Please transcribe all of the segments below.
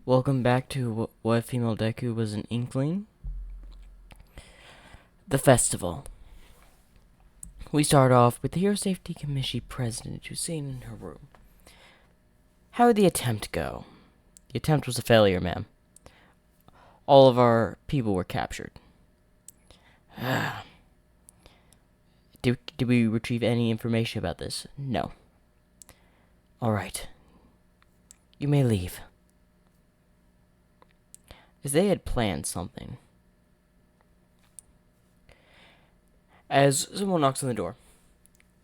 Welcome back to What Female Deku Was an Inkling? The festival. We start off with the Hero Safety Commission president who's sitting in her room. How did the attempt go? The attempt was a failure, ma'am. All of our people were captured. Did we retrieve any information about this? No. Alright. You may leave. As they had planned something. As someone knocks on the door.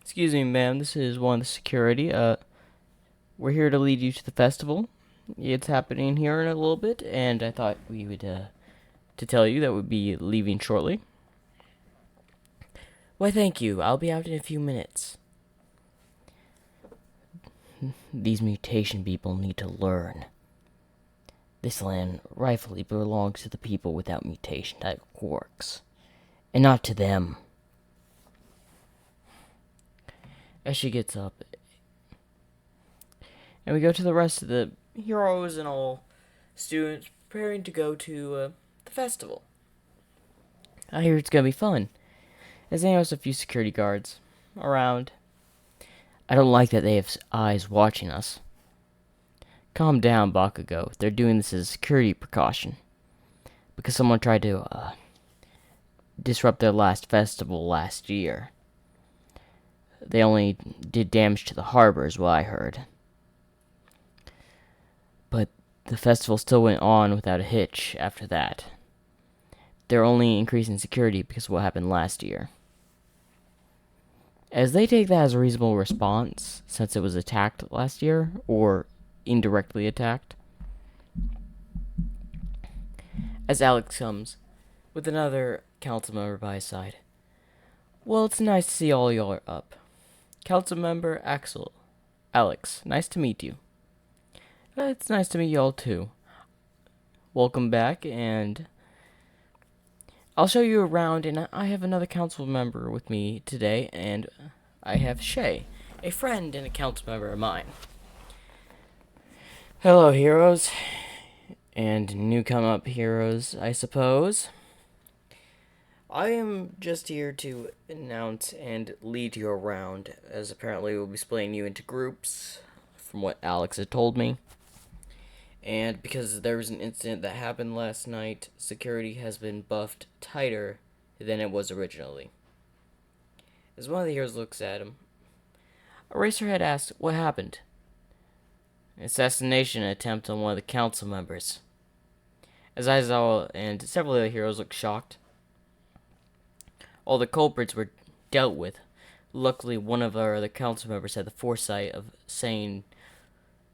Excuse me, ma'am, this is one of the security. We're here to lead you to the festival. It's happening here in a little bit, and I thought we would, to tell you that we'd be leaving shortly. Why, thank you. I'll be out in a few minutes. These mutation people need to learn. This land rightfully belongs to the people without mutation type quirks, and not to them. As she gets up, and we go to the rest of the heroes and all students preparing to go to the festival. I hear it's gonna be fun, as they notice a few security guards around. I don't like that they have eyes watching us. Calm down, Bakugo. They're doing this as a security precaution. Because someone tried to, disrupt their last festival last year. They only did damage to the harbor, is what I heard. But the festival still went on without a hitch after that. They're only increasing security because of what happened last year. As they take that as a reasonable response, since it was attacked last year, or indirectly attacked. As Alex comes, with another council member by his side. Well, it's nice to see all y'all are up. Council member Alex, nice to meet you. It's nice to meet y'all too. Welcome back, and I'll show you around, and I have another council member with me today, and I have Shay, a friend and a council member of mine. Hello, heroes, and new come-up heroes, I suppose. I am just here to announce and lead you around, as apparently we'll be splitting you into groups, from what Alex had told me. And because there was an incident that happened last night, security has been buffed tighter than it was originally. As one of the heroes looks at him, Eraserhead asks, what happened? An assassination attempt on one of the council members. As Aizawa and several other heroes look shocked. All the culprits were dealt with. Luckily, one of our other council members had the foresight of saying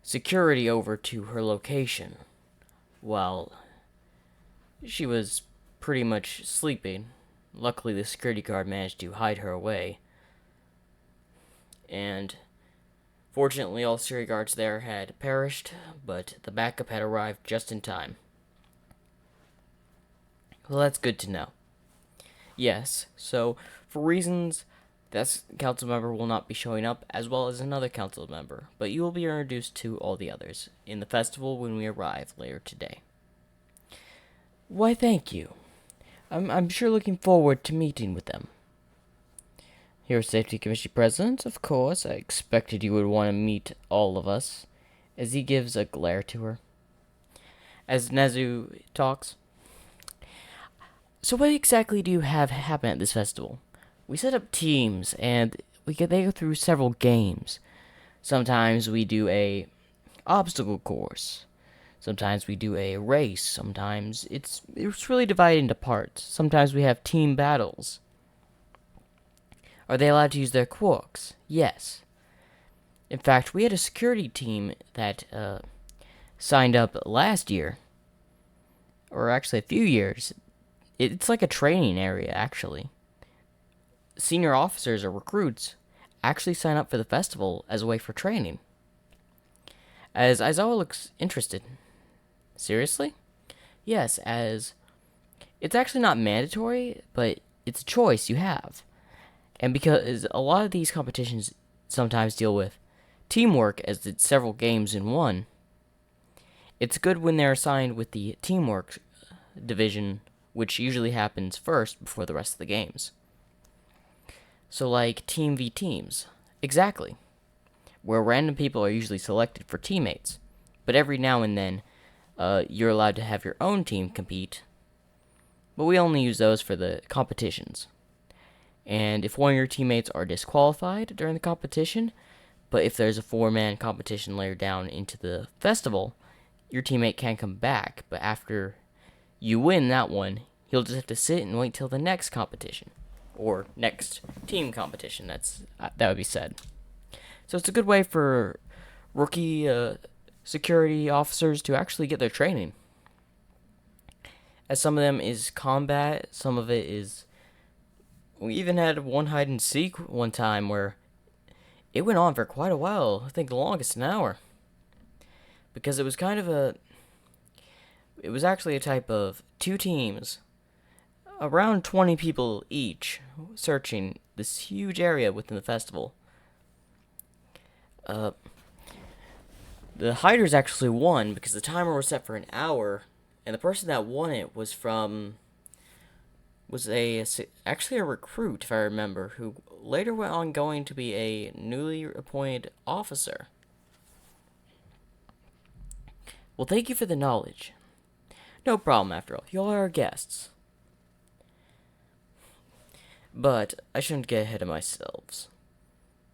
security over to her location while she was pretty much sleeping. Luckily, the security guard managed to hide her away. And fortunately, all security guards there had perished, but the backup had arrived just in time. Well, that's good to know. Yes, so for reasons, that council member will not be showing up, as well as another council member, but you will be introduced to all the others in the festival when we arrive later today. Why, thank you. I'm sure looking forward to meeting with them. Hero Safety Commission President, of course, I expected you would want to meet all of us, as he gives a glare to her. As Nezu talks. So what exactly do you have happen at this festival? We set up teams, and they go through several games. Sometimes we do a obstacle course. Sometimes we do a race. Sometimes it's really divided into parts. Sometimes we have team battles. Are they allowed to use their quirks? Yes. In fact, we had a security team that signed up last year, or actually a few years. It's like a training area, actually. Senior officers or recruits actually sign up for the festival as a way for training. As Aizawa looks interested. Seriously? Yes, as it's actually not mandatory, but it's a choice you have. And because a lot of these competitions sometimes deal with teamwork, as it's several games in one, It's good when they're assigned with the teamwork division, which usually happens first before the rest of the games. So, like Team v Teams. Exactly. Where random people are usually selected for teammates. But every now and then, you're allowed to have your own team compete. But we only use those for the competitions. And if one of your teammates are disqualified during the competition, but if there's a 4-man competition later down into the festival, your teammate can come back. But after you win that one, he'll just have to sit and wait till the next competition. Or next team competition, that would be said. So it's a good way for rookie security officers to actually get their training. As some of them is combat, some of it is... We even had one hide and seek one time where it went on for quite a while. I think the longest an hour. Because it was kind of a... It was actually a type of 2 teams, around 20 people each, searching this huge area within the festival. The hiders actually won because the timer was set for an hour, and the person that won it was actually a recruit, if I remember, who later went on going to be a newly appointed officer. Well, thank you for the knowledge. No problem, after all. You all are our guests. But I shouldn't get ahead of myself.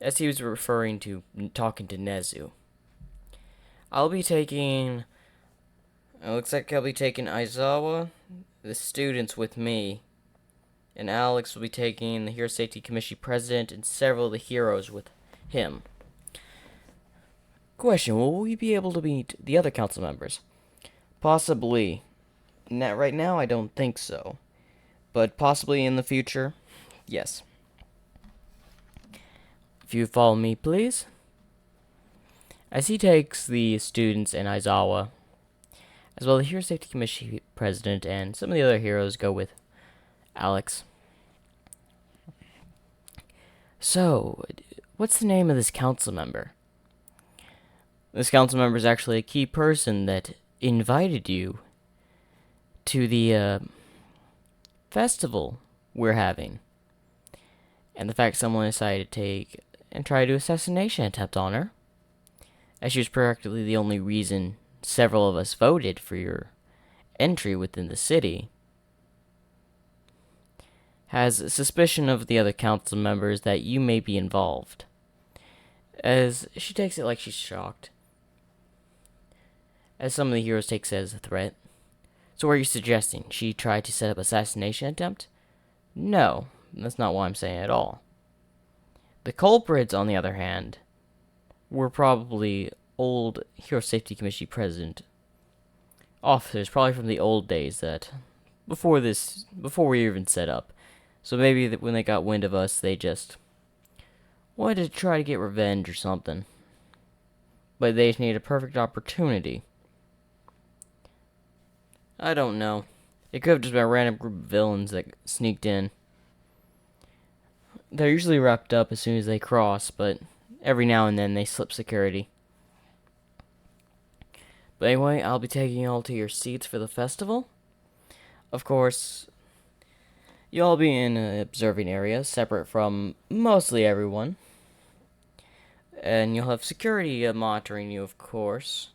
As he was referring to talking to Nezu. It looks like I'll be taking Aizawa, the students with me, and Alex will be taking the Hero Safety Commission president and several of the heroes with him. Question, will we be able to meet the other council members? Possibly. Right now, I don't think so. But possibly in the future, yes. If you follow me, please. As he takes the students and Aizawa, as well as the Hero Safety Commission president and some of the other heroes go with Alex. So, what's the name of this council member? This council member is actually a key person that invited you to the festival we're having. And the fact someone decided to take and try to do assassination attempt on her, as she was practically the only reason several of us voted for your entry within the city, has a suspicion of the other council members that you may be involved. As she takes it like she's shocked. As some of the heroes take it as a threat. So what are you suggesting? She tried to set up assassination attempt? No, that's not what I'm saying at all. The culprits, on the other hand, were probably old Hero Safety Commission president officers, probably from the old days that before we even set up. So maybe that when they got wind of us, they just wanted to try to get revenge or something. But they just needed a perfect opportunity. I don't know. It could have just been a random group of villains that sneaked in. They're usually wrapped up as soon as they cross, but every now and then they slip security. But anyway, I'll be taking you all to your seats for the festival. Of course, you'll all be in an observing area, separate from mostly everyone. And you'll have security monitoring you, of course.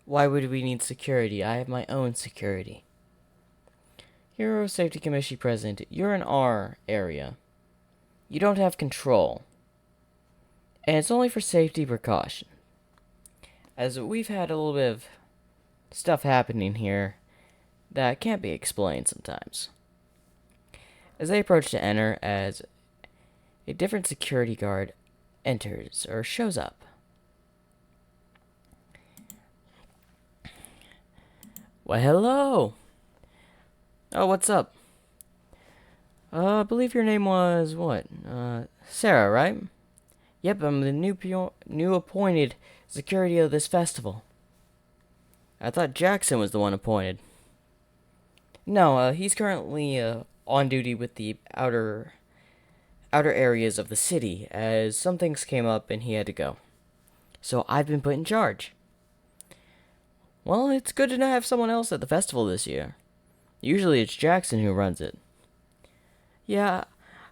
Why would we need security? I have my own security. Hero Safety Commission President, you're in our area. You don't have control. And it's only for safety precaution. As we've had a little bit of stuff happening here that can't be explained sometimes. As they approach to enter, as a different security guard enters or shows up. Why, hello! Oh, what's up? I believe your name was, what? Sarah, right? Yep, I'm the new appointed security of this festival. I thought Jackson was the one appointed. No, he's currently on duty with the outer areas of the city, as some things came up and he had to go. So I've been put in charge. Well, it's good to have someone else at the festival this year. Usually it's Jackson who runs it. Yeah,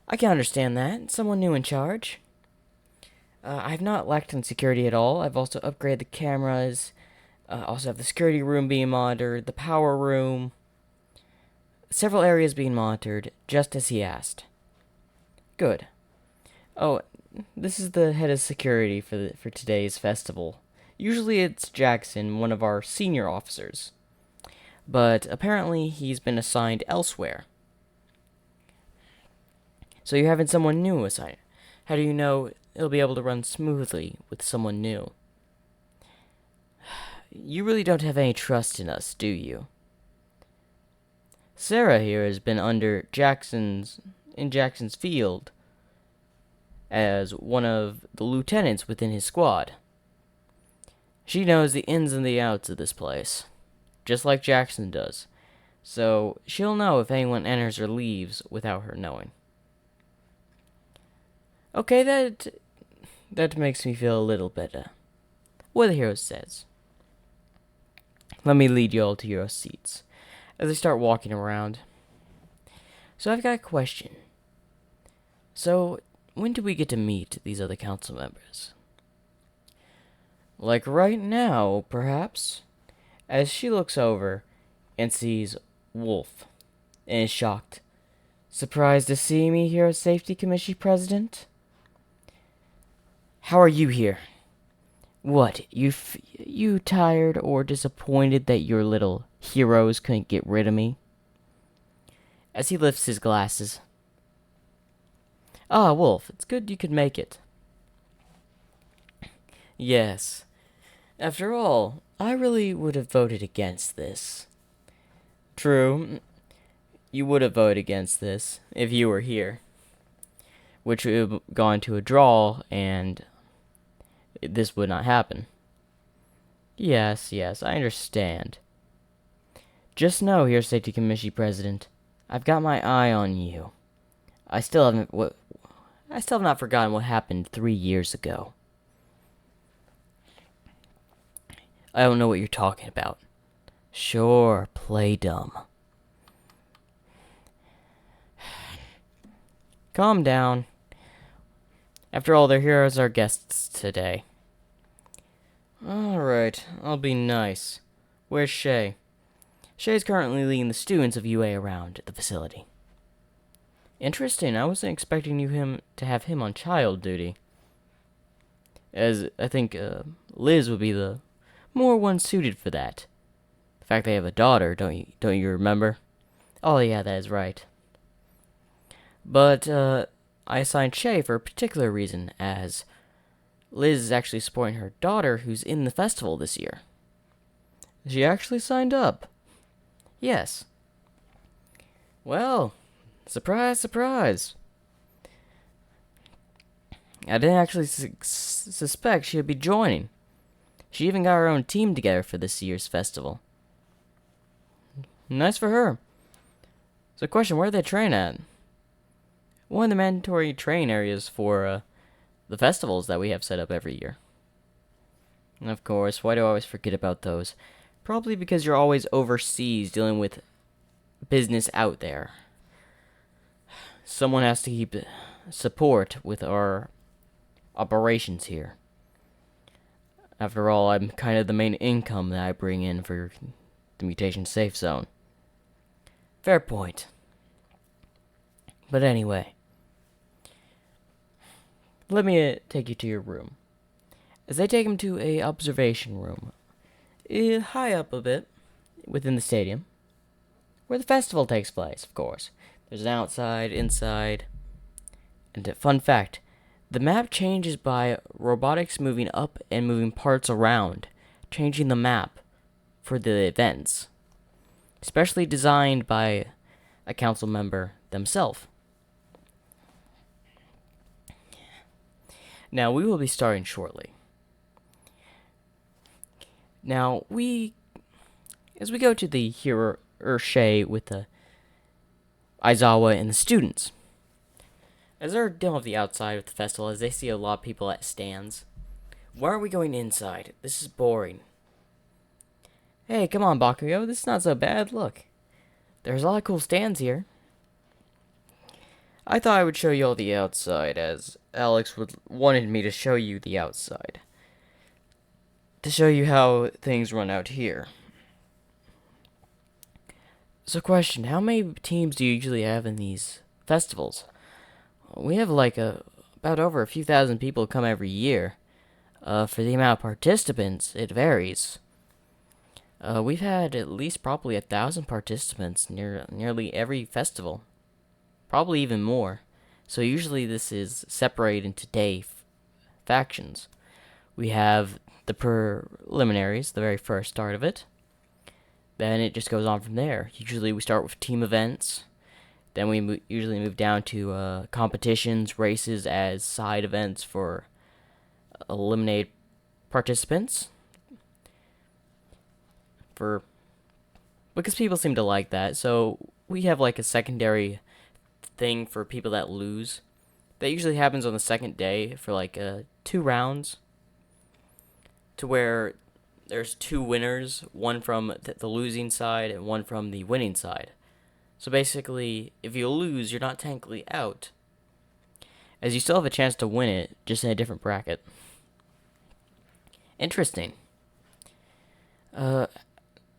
I can understand that. Someone new in charge. I've not lacked in security at all. I've also upgraded the cameras. Also have the security room being monitored, the power room, several areas being monitored, just as he asked. Good. Oh, this is the head of security for today's festival. Usually it's Jackson, one of our senior officers, but apparently he's been assigned elsewhere. So you're having someone new assigned. How do you know it'll be able to run smoothly with someone new? You really don't have any trust in us, do you? Sarah here has been under Jackson's field as one of the lieutenants within his squad. She knows the ins and the outs of this place, just like Jackson does. So she'll know if anyone enters or leaves without her knowing. Okay, that makes me feel a little better. What the hero says. Let me lead you all to your seats as they start walking around. So I've got a question. So, when do we get to meet these other council members? Like right now, perhaps? As she looks over and sees Wolf and is shocked. Surprised to see me here as Safety Commission President? How are you here? What, you tired or disappointed that your little heroes couldn't get rid of me? As he lifts his glasses. Ah, Wolf, it's good you could make it. Yes. After all, I really would have voted against this. True. You would have voted against this if you were here. Which would have gone to a draw, and this would not happen. Yes, I understand. Just know, here, Safety Commission President, I've got my eye on you. I still have not forgotten what happened 3 years ago. I don't know what you're talking about. Sure, play dumb. Calm down. After all, their heroes are guests today. Alright, I'll be nice. Where's Shay? Shay's currently leading the students of UA around the facility. Interesting, I wasn't expecting to have him on child duty. As I think Liz would be the more one suited for that. The fact they have a daughter, don't you remember? Oh yeah, that is right. But I assigned Shay for a particular reason, as Liz is actually supporting her daughter who's in the festival this year. She actually signed up. Yes. Well, surprise, surprise. I didn't actually suspect she would be joining. She even got her own team together for this year's festival. Nice for her. So question, where do they train at? One of the mandatory train areas for the festivals that we have set up every year. And of course, why do I always forget about those? Probably because you're always overseas dealing with business out there. Someone has to keep support with our operations here. After all, I'm kind of the main income that I bring in for the mutation safe zone. Fair point. But anyway, let me take you to your room. As they take him to a observation room, high up a bit within the stadium, where the festival takes place, of course. There's an outside, inside, and a fun fact, the map changes by robotics moving up and moving parts around, changing the map for the events. Specially designed by a council member themselves. Now, we will be starting shortly. Now, as we go to the hero Shay with the Aizawa and the students, as they're dealing with the outside of the festival, as they see a lot of people at stands, why aren't we going inside? This is boring. Hey, come on, Bakugo. This is not so bad. Look, there's a lot of cool stands here. I thought I would show you all the outside, as Alex wanted me to show you the outside. To show you how things run out here. So, question: how many teams do you usually have in these festivals? We have like about over a few thousand people come every year. For the amount of participants, it varies. We've had at least probably 1,000 participants nearly every festival, probably even more. So usually this is separated into factions. We have the preliminaries, the very first start of it. Then it just goes on from there. Usually we start with team events. Then we usually move down to competitions, races as side events for eliminated participants. Because people seem to like that, so we have like a secondary thing for people that lose. That usually happens on the second day for like 2 rounds, to where there's 2 winners, one from the losing side and one from the winning side. So basically, if you lose, you're not technically out, as you still have a chance to win it, just in a different bracket. Interesting.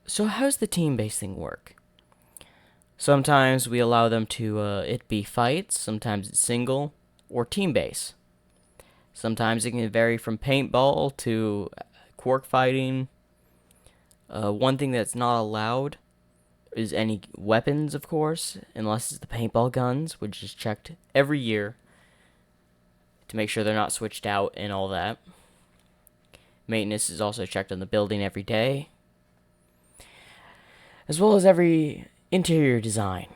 So how's the team-based thing work? Sometimes we allow them to it be fights, sometimes it's single, or team-based. Sometimes it can vary from paintball to quark fighting. One thing that's not allowed is any weapons, of course, unless it's the paintball guns, which is checked every year to make sure they're not switched out and all that. Maintenance is also checked on the building every day, as well as every interior design.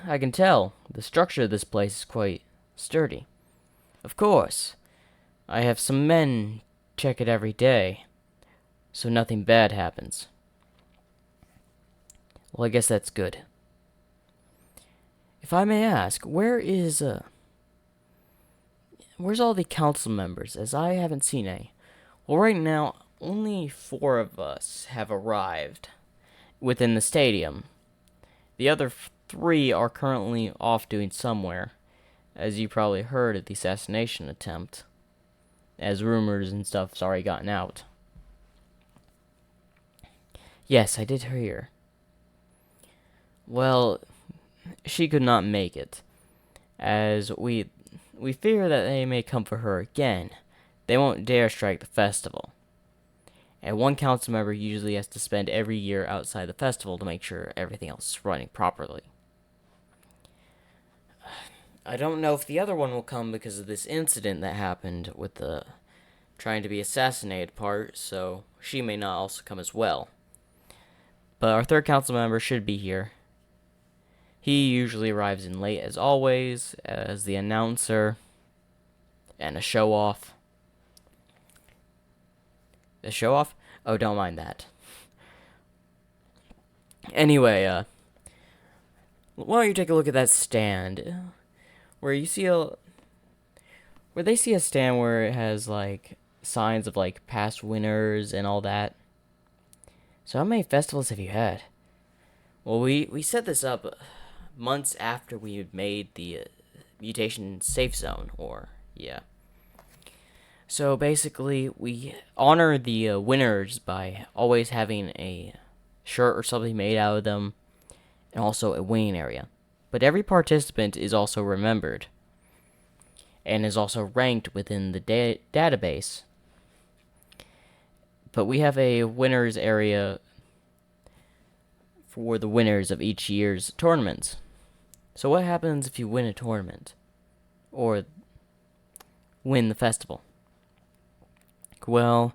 I can tell the structure of this place is quite sturdy. Of course, I have some men check it every day, so nothing bad happens. Well, I guess that's good. If I may ask, where's all the council members, as I haven't seen any? Well, right now, only 4 of us have arrived within the stadium. The other 3 are currently off doing somewhere, as you probably heard of the assassination attempt, as rumors and stuff's already gotten out. Yes, I did hear. Well, she could not make it, as we fear that they may come for her again. They won't dare strike the festival. And one council member usually has to spend every year outside the festival to make sure everything else is running properly. I don't know if the other one will come because of this incident that happened with the trying to be assassinated part, so she may not also come as well. But our third council member should be here. He usually arrives in late as always, as the announcer and a show-off. A show-off? Oh, don't mind that. Anyway, why don't you take a look at that stand? Where they see a stand where it has, like, signs of, like, past winners and all that. So how many festivals have you had? Well, we set this up months after we had made the mutation safe zone, yeah. So basically, we honor the winners by always having a shirt or something made out of them, and also a winning area. But every participant is also remembered, and is also ranked within the database. But we have a winners area for the winners of each year's tournaments. So what happens if you win a tournament? Or win the festival? Well,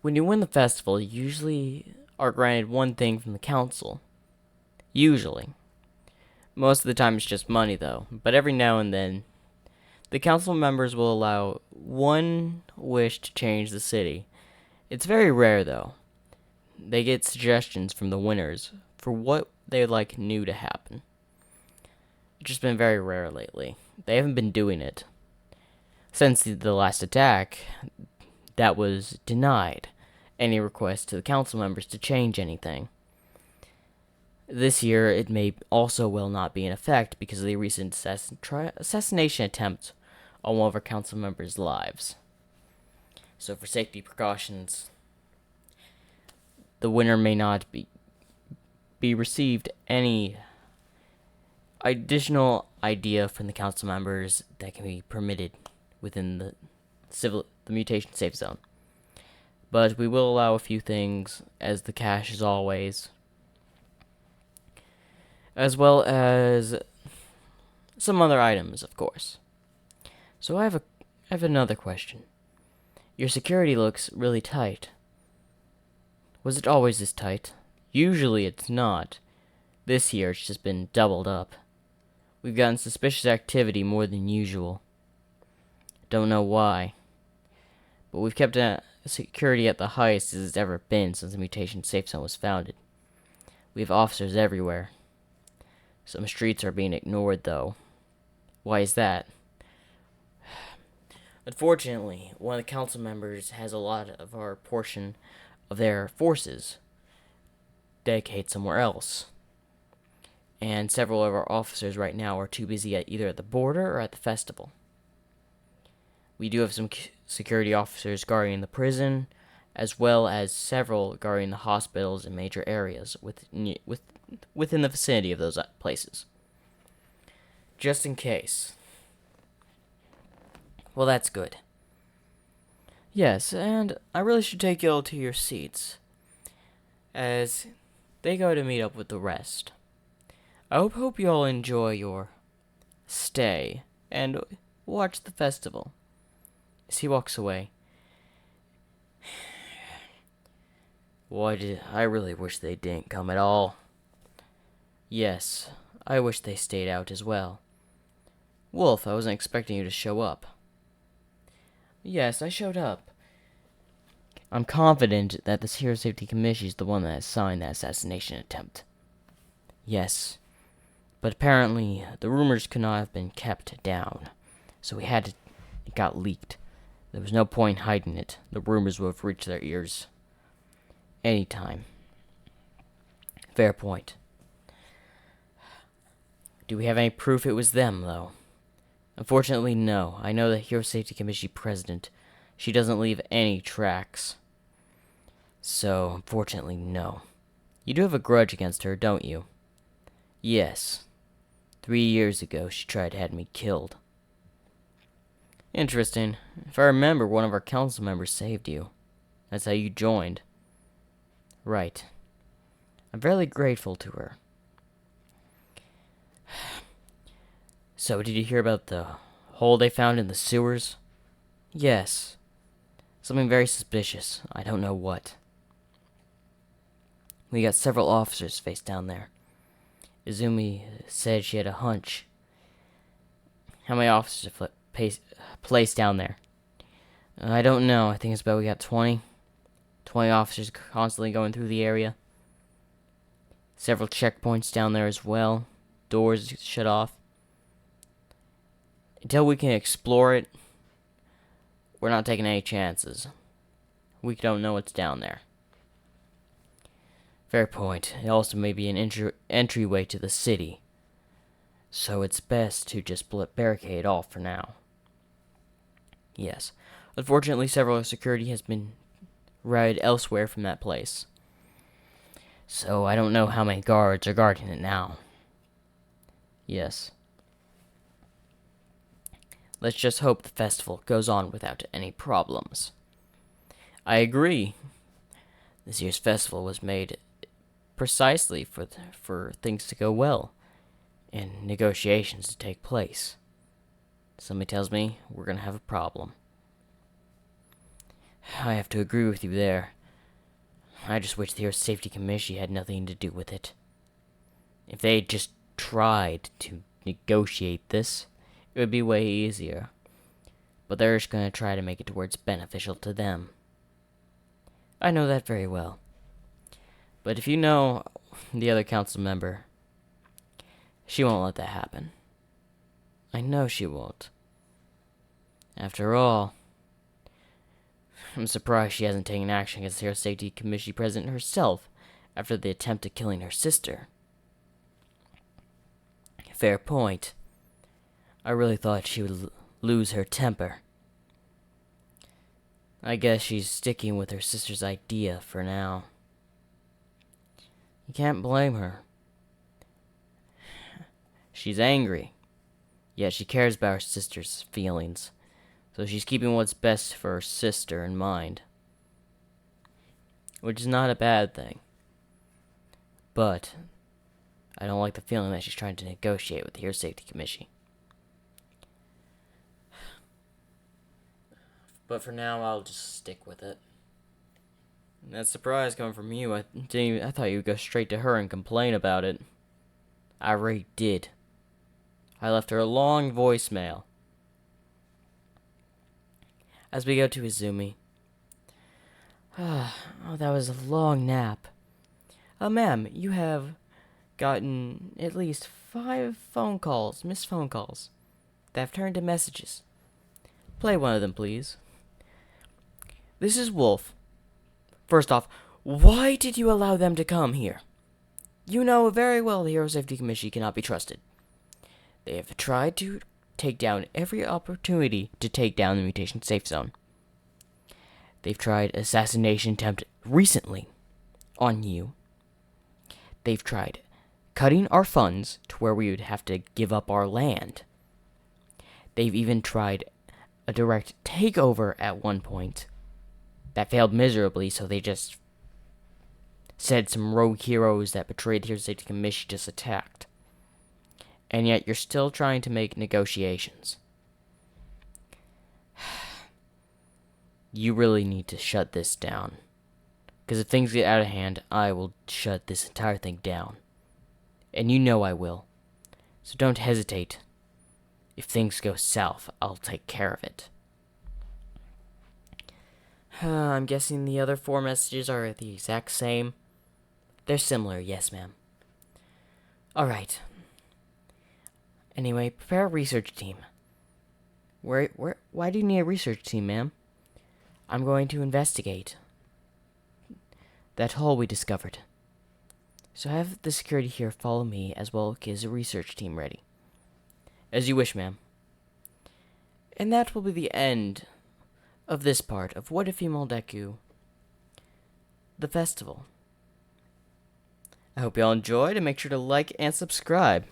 when you win the festival, you usually are granted one thing from the council. Usually. Most of the time it's just money, though. But every now and then, the council members will allow one wish to change the city. It's very rare, though. They get suggestions from the winners for what they'd like new to happen. It's just been very rare lately. They haven't been doing it. Since the last attack, that was denied. any request to the council members to change anything. This year, it may also will not be in effect because of the recent assassination attempt on one of our council members' lives. So for safety precautions, the winner may not be received any additional idea from the council members that can be permitted within the mutation safe zone. But we will allow a few things, as the cash as always, as well as some other items, of course. So I have another question. Your security looks really tight. Was it always this tight? Usually it's not. This year it's just been doubled up. We've gotten suspicious activity more than usual. Don't know why. But we've kept security at the highest it's ever been since the mutation safe zone was founded. We have officers everywhere. Some streets are being ignored, though. Why is that? Unfortunately, one of the council members has a lot of our portion of their forces dedicated somewhere else. And several of our officers right now are too busy either at the border or at the festival. We do have some security officers guarding the prison, as well as several guarding the hospitals and major areas within the vicinity of those places. Just in case. Well, that's good. Yes, and I really should take you all to your seats, as they go to meet up with the rest. I hope you all enjoy your stay and watch the festival. As he walks away. I really wish they didn't come at all. Yes, I wish they stayed out as well. Wolf, I wasn't expecting you to show up. Yes, I showed up. I'm confident that the Hero Safety Commission is the one that has signed that assassination attempt. Yes, but apparently the rumors could not have been kept down, so it got leaked. There was no point in hiding it. The rumors would have reached their ears anytime. Fair point. Do we have any proof it was them, though? Unfortunately, no. I know the Hero Safety Commission president. She doesn't leave any tracks. So, unfortunately, no. You do have a grudge against her, don't you? Yes. 3 years ago, she tried to have me killed. Interesting. If I remember, one of our council members saved you. That's how you joined. Right. I'm very grateful to her. So, did you hear about the hole they found in the sewers? Yes. Something very suspicious. I don't know what. We got several officers face down there. Izumi said she had a hunch. How many officers have placed down there? I don't know. I think we got 20. 20 officers constantly going through the area. Several checkpoints down there as well. Doors shut off. Until we can explore it, we're not taking any chances. We don't know what's down there. Fair point. It also may be an entryway to the city. So it's best to just barricade off for now. Yes. Unfortunately, several security has been routed elsewhere from that place. So I don't know how many guards are guarding it now. Yes. Let's just hope the festival goes on without any problems. I agree. This year's festival was made precisely for things to go well and negotiations to take place. Somebody tells me we're going to have a problem. I have to agree with you there. I just wish the Earth Safety Commission had nothing to do with it. If they had just tried to negotiate this, it would be way easier. But they're just going to try to make it to where it's beneficial to them. I know that very well. But if you know the other council member, she won't let that happen. I know she won't. After all, I'm surprised she hasn't taken action against the Hero Safety Committee President herself after the attempt at killing her sister. Fair point. I really thought she would lose her temper. I guess she's sticking with her sister's idea for now. You can't blame her. She's angry, yet she cares about her sister's feelings, so she's keeping what's best for her sister in mind. Which is not a bad thing. But I don't like the feeling that she's trying to negotiate with the Hero Safety Committee. But for now, I'll just stick with it. And that surprise coming from you, I thought you would go straight to her and complain about it. I really did. I left her a long voicemail. As we go to Izumi. Oh, that was a long nap. Ma'am, you have gotten at least 5 missed phone calls, that have turned to messages. Play one of them, please. This is Wolf. First off, why did you allow them to come here? You know very well the Hero Safety Committee cannot be trusted. They have tried to take down every opportunity to take down the mutation safe zone. They've tried assassination attempt recently on you. They've tried cutting our funds to where we would have to give up our land. They've even tried a direct takeover at one point. That failed miserably, so they just said some rogue heroes that betrayed the Hero Safety Commission just attacked. And yet you're still trying to make negotiations. You really need to shut this down. Because if things get out of hand, I will shut this entire thing down. And you know I will. So don't hesitate. If things go south, I'll take care of it. I'm guessing the other 4 messages are the exact same. They're similar, yes, ma'am. Alright. Anyway, prepare a research team. Why do you need a research team, ma'am? I'm going to investigate that hole we discovered. So have the security here follow me as well as a research team ready. As you wish, ma'am. And that will be the end of this part of What If Female Deku, the festival. I hope you all enjoyed, and make sure to like and subscribe.